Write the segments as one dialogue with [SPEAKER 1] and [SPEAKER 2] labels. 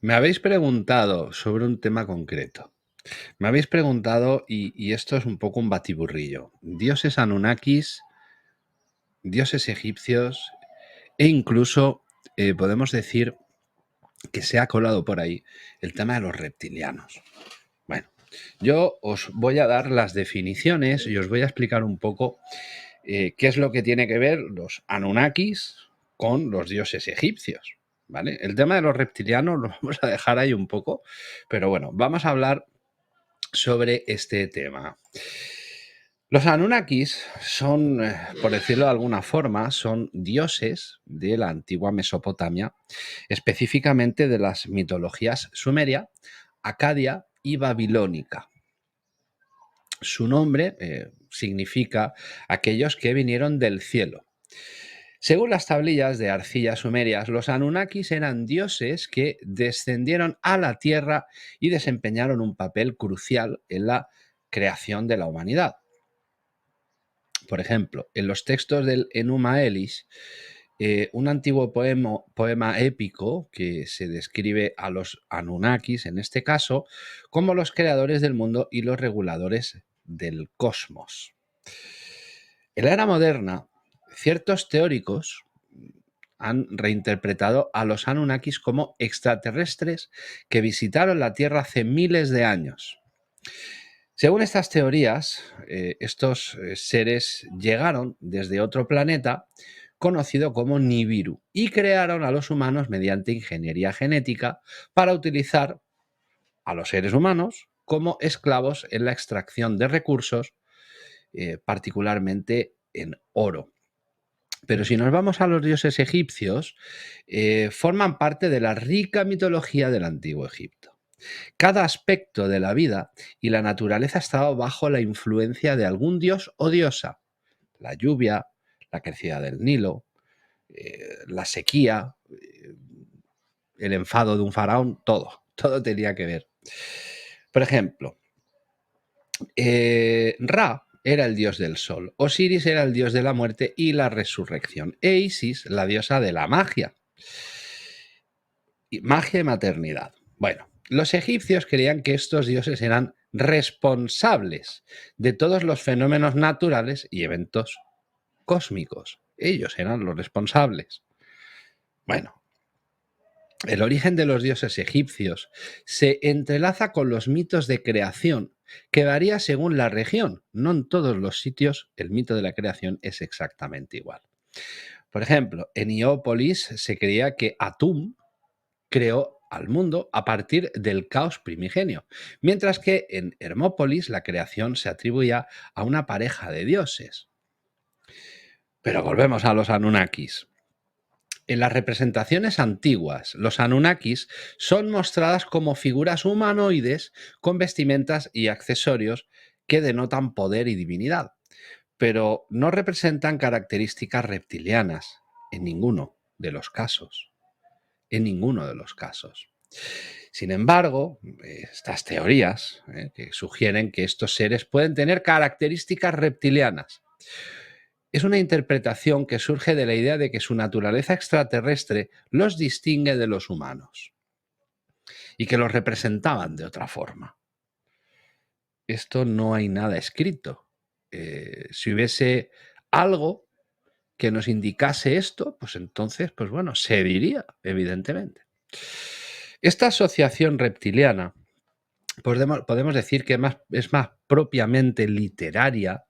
[SPEAKER 1] Me habéis preguntado sobre un tema concreto. Me habéis preguntado, y esto es un poco un batiburrillo, dioses anunnakis, dioses egipcios e incluso podemos decir que se ha colado por ahí el tema de los reptilianos. Bueno, yo os voy a dar las definiciones y os voy a explicar un poco qué es lo que tiene que ver los anunnakis con los dioses egipcios. ¿Vale? El tema de los reptilianos lo vamos a dejar ahí un poco, pero bueno, vamos a hablar sobre este tema. Los Anunnakis son, por decirlo de alguna forma, son dioses de la antigua Mesopotamia, específicamente de las mitologías sumeria, acadia y babilónica. Su nombre significa aquellos que vinieron del cielo. Según las tablillas de arcilla sumerias, los Anunnakis eran dioses que descendieron a la tierra y desempeñaron un papel crucial en la creación de la humanidad. Por ejemplo, en los textos del Enuma Elish, un antiguo poema épico que se describe a los Anunnakis, en este caso, como los creadores del mundo y los reguladores del cosmos. En la era moderna, ciertos teóricos han reinterpretado a los Anunnakis como extraterrestres que visitaron la Tierra hace miles de años. Según estas teorías, estos seres llegaron desde otro planeta conocido como Nibiru y crearon a los humanos mediante ingeniería genética para utilizar a los seres humanos como esclavos en la extracción de recursos, particularmente en oro. Pero si nos vamos a los dioses egipcios, forman parte de la rica mitología del antiguo Egipto. Cada aspecto de la vida y la naturaleza estaba bajo la influencia de algún dios o diosa. La lluvia, la crecida del Nilo, la sequía, el enfado de un faraón, todo tenía que ver. Por ejemplo, Ra era el dios del sol, Osiris era el dios de la muerte y la resurrección, e Isis la diosa de la magia. Magia y maternidad. Bueno, los egipcios creían que estos dioses eran responsables de todos los fenómenos naturales y eventos cósmicos. Ellos eran los responsables. Bueno, el origen de los dioses egipcios se entrelaza con los mitos de creación, que varía según la región. No en todos los sitios el mito de la creación es exactamente igual. Por ejemplo, en Heliópolis se creía que Atum creó al mundo a partir del caos primigenio, mientras que en Hermópolis la creación se atribuía a una pareja de dioses. Pero volvemos a los Anunnakis. En las representaciones antiguas, los Anunnakis son mostradas como figuras humanoides con vestimentas y accesorios que denotan poder y divinidad, pero no representan características reptilianas en ninguno de los casos. En ninguno de los casos. Sin embargo, estas teorías que sugieren que estos seres pueden tener características reptilianas. Es una interpretación que surge de la idea de que su naturaleza extraterrestre los distingue de los humanos y que los representaban de otra forma. Esto no hay nada escrito. Si hubiese algo que nos indicase esto, pues entonces, pues bueno, se diría, evidentemente. Esta asociación reptiliana podemos decir que es más propiamente literaria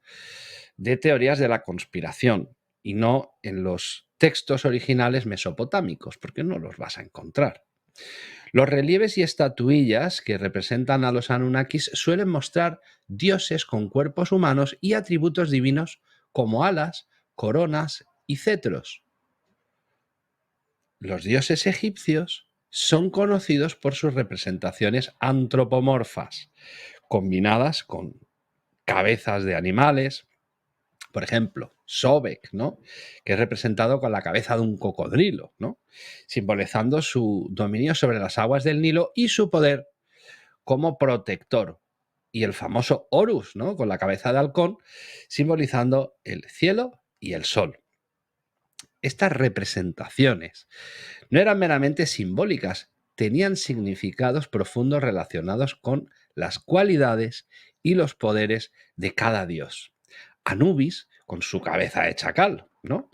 [SPEAKER 1] de teorías de la conspiración y no en los textos originales mesopotámicos, porque no los vas a encontrar. Los relieves y estatuillas que representan a los Anunnakis suelen mostrar dioses con cuerpos humanos y atributos divinos como alas, coronas y cetros. Los dioses egipcios son conocidos por sus representaciones antropomorfas, combinadas con cabezas de animales. Por ejemplo, Sobek, ¿no?, que es representado con la cabeza de un cocodrilo, ¿no?, simbolizando su dominio sobre las aguas del Nilo y su poder como protector. Y el famoso Horus, ¿no?, con la cabeza de halcón, simbolizando el cielo y el sol. Estas representaciones no eran meramente simbólicas, tenían significados profundos relacionados con las cualidades y los poderes de cada dios. Anubis, con su cabeza de chacal, ¿no?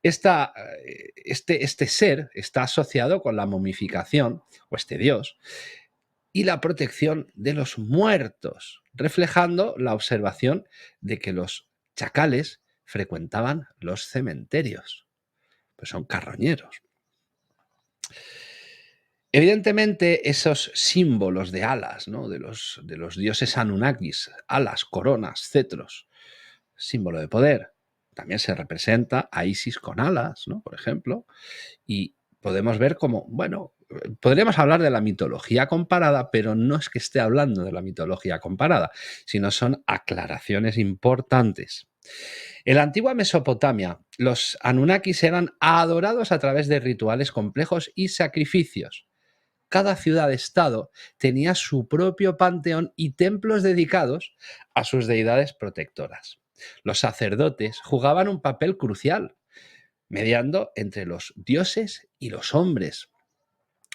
[SPEAKER 1] Este ser está asociado con la momificación, o este dios, y la protección de los muertos, reflejando la observación de que los chacales frecuentaban los cementerios, pues son carroñeros. Evidentemente, esos símbolos de alas, ¿no? de los dioses Anunnakis, alas, coronas, cetros, símbolo de poder. También se representa a Isis con alas, ¿no? Por ejemplo, y podemos ver cómo, bueno, podríamos hablar de la mitología comparada, pero no es que esté hablando de la mitología comparada, sino son aclaraciones importantes. En la antigua Mesopotamia, los Anunnakis eran adorados a través de rituales complejos y sacrificios. Cada ciudad-estado tenía su propio panteón y templos dedicados a sus deidades protectoras. Los sacerdotes jugaban un papel crucial, mediando entre los dioses y los hombres.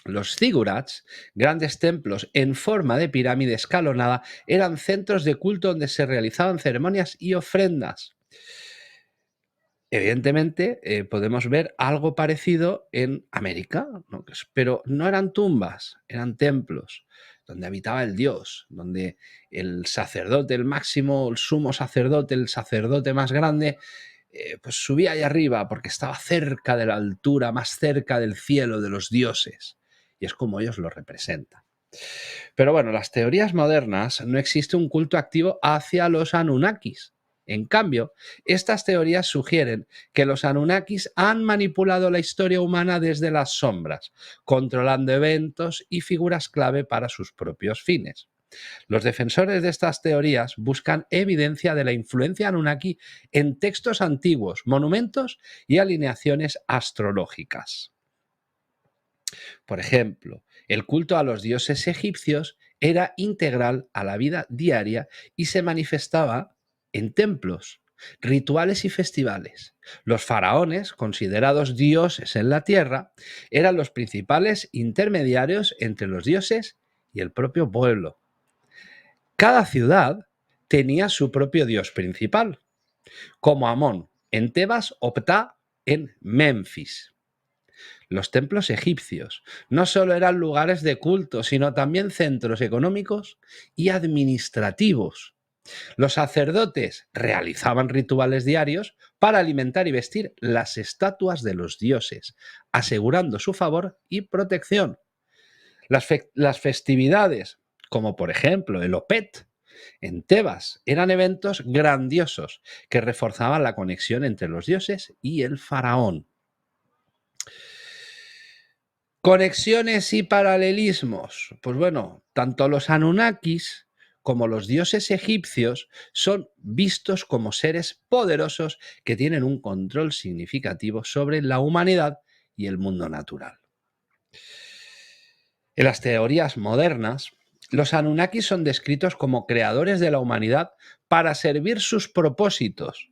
[SPEAKER 1] Los zigurats, grandes templos en forma de pirámide escalonada, eran centros de culto donde se realizaban ceremonias y ofrendas. Evidentemente, podemos ver algo parecido en América, ¿no? Pero no eran tumbas, eran templos donde habitaba el dios, donde el sacerdote, el máximo, el sumo sacerdote, el sacerdote más grande, pues subía ahí arriba porque estaba cerca de la altura, más cerca del cielo de los dioses. Y es como ellos lo representan. Pero bueno, las teorías modernas no existe un culto activo hacia los Anunnakis. En cambio, estas teorías sugieren que los Anunnakis han manipulado la historia humana desde las sombras, controlando eventos y figuras clave para sus propios fines. Los defensores de estas teorías buscan evidencia de la influencia Anunnaki en textos antiguos, monumentos y alineaciones astrológicas. Por ejemplo, el culto a los dioses egipcios era integral a la vida diaria y se manifestaba en templos, rituales y festivales. Los faraones, considerados dioses en la tierra, eran los principales intermediarios entre los dioses y el propio pueblo. Cada ciudad tenía su propio dios principal, como Amón en Tebas o Ptah en Memphis. Los templos egipcios no solo eran lugares de culto, sino también centros económicos y administrativos. Los sacerdotes realizaban rituales diarios para alimentar y vestir las estatuas de los dioses, asegurando su favor y protección. Las festividades, como por ejemplo el Opet en Tebas, eran eventos grandiosos que reforzaban la conexión entre los dioses y el faraón. Conexiones y paralelismos. Pues bueno, tanto los Anunnakis como los dioses egipcios son vistos como seres poderosos que tienen un control significativo sobre la humanidad y el mundo natural. En las teorías modernas, los Anunnakis son descritos como creadores de la humanidad para servir sus propósitos.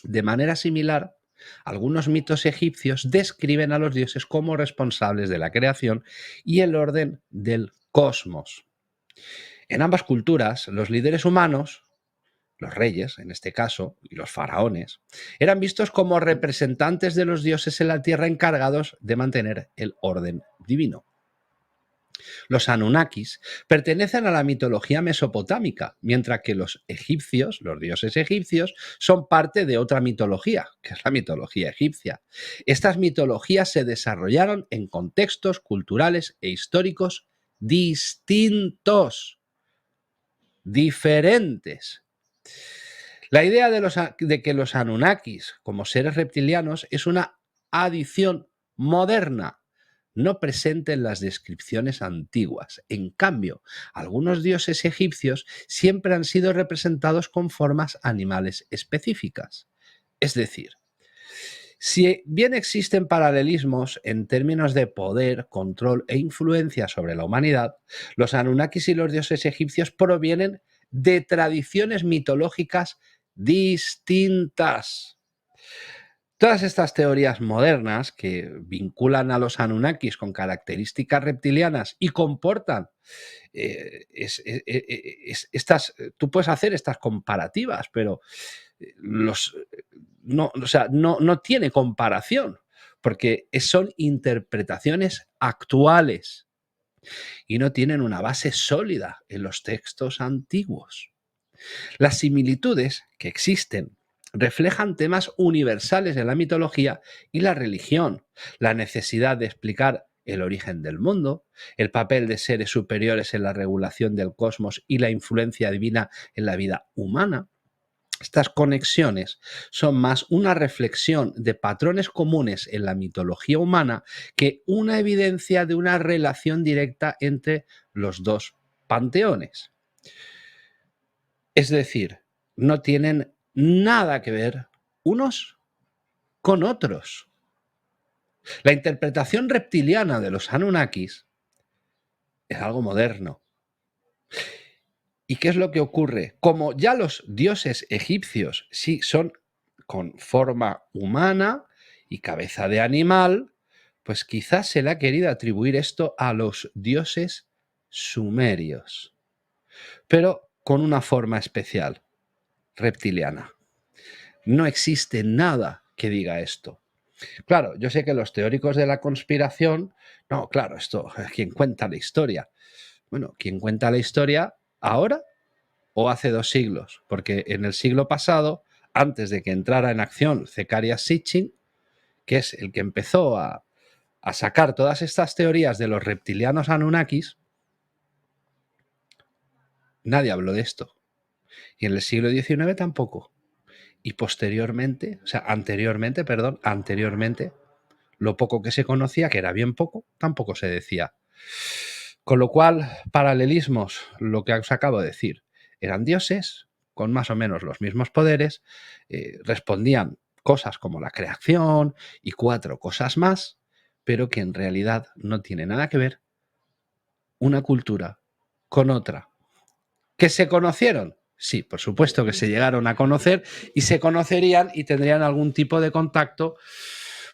[SPEAKER 1] De manera similar, algunos mitos egipcios describen a los dioses como responsables de la creación y el orden del cosmos. En ambas culturas, los líderes humanos, los reyes en este caso, y los faraones, eran vistos como representantes de los dioses en la tierra encargados de mantener el orden divino. Los Anunnakis pertenecen a la mitología mesopotámica, mientras que los egipcios, los dioses egipcios, son parte de otra mitología, que es la mitología egipcia. Estas mitologías se desarrollaron en contextos culturales e históricos distintos, diferentes. La idea de que los Anunnakis, como seres reptilianos, es una adición moderna, no presente en las descripciones antiguas. En cambio, algunos dioses egipcios siempre han sido representados con formas animales específicas. Es decir, si bien existen paralelismos en términos de poder, control e influencia sobre la humanidad, los Anunnakis y los dioses egipcios provienen de tradiciones mitológicas distintas. Todas estas teorías modernas que vinculan a los Anunnakis con características reptilianas y comportan tú puedes hacer estas comparativas, pero no tiene comparación, porque son interpretaciones actuales y no tienen una base sólida en los textos antiguos. Las similitudes que existen reflejan temas universales en la mitología y la religión, la necesidad de explicar el origen del mundo, el papel de seres superiores en la regulación del cosmos y la influencia divina en la vida humana. Estas conexiones son más una reflexión de patrones comunes en la mitología humana que una evidencia de una relación directa entre los dos panteones. Es decir, no tienen nada que ver unos con otros. La interpretación reptiliana de los Anunnakis es algo moderno. ¿Y qué es lo que ocurre? Como ya los dioses egipcios sí son con forma humana y cabeza de animal, pues quizás se le ha querido atribuir esto a los dioses sumerios, pero con una forma especial, reptiliana. No existe nada que diga esto. Claro, yo sé que los teóricos de la conspiración, no, claro, esto, ¿quién cuenta la historia? Bueno, ¿quién cuenta la historia ahora o hace 2 siglos? Porque en el siglo pasado, antes de que entrara en acción Zecharia Sitchin, que es el que empezó a sacar todas estas teorías de los reptilianos Anunnakis, nadie habló de esto. Y en el siglo XIX tampoco. Y posteriormente, o sea, anteriormente, lo poco que se conocía, que era bien poco, tampoco se decía. Con lo cual, paralelismos, lo que os acabo de decir, eran dioses con más o menos los mismos poderes, respondían cosas como la creación y 4 cosas más, pero que en realidad no tiene nada que ver una cultura con otra. ¿Que se conocieron? Sí, por supuesto que se llegaron a conocer y se conocerían y tendrían algún tipo de contacto,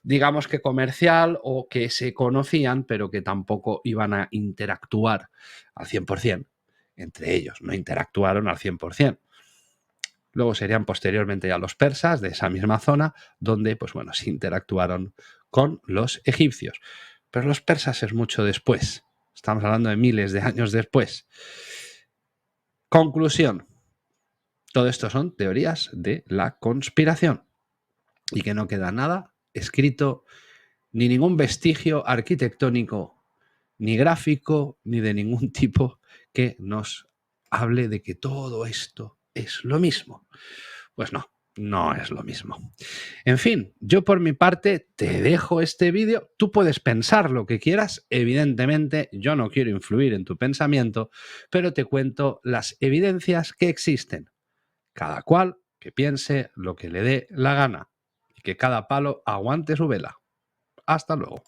[SPEAKER 1] digamos que comercial, o que se conocían, pero que tampoco iban a interactuar al 100%. Entre ellos, no interactuaron al 100%. Luego serían posteriormente ya los persas de esa misma zona, donde, pues bueno, se interactuaron con los egipcios. Pero los persas es mucho después. Estamos hablando de miles de años después. Conclusión. Todo esto son teorías de la conspiración y que no queda nada escrito, ni ningún vestigio arquitectónico, ni gráfico, ni de ningún tipo que nos hable de que todo esto es lo mismo. Pues no, no es lo mismo. En fin, yo por mi parte te dejo este vídeo. Tú puedes pensar lo que quieras. Evidentemente, yo no quiero influir en tu pensamiento, pero te cuento las evidencias que existen. Cada cual que piense lo que le dé la gana y que cada palo aguante su vela. Hasta luego.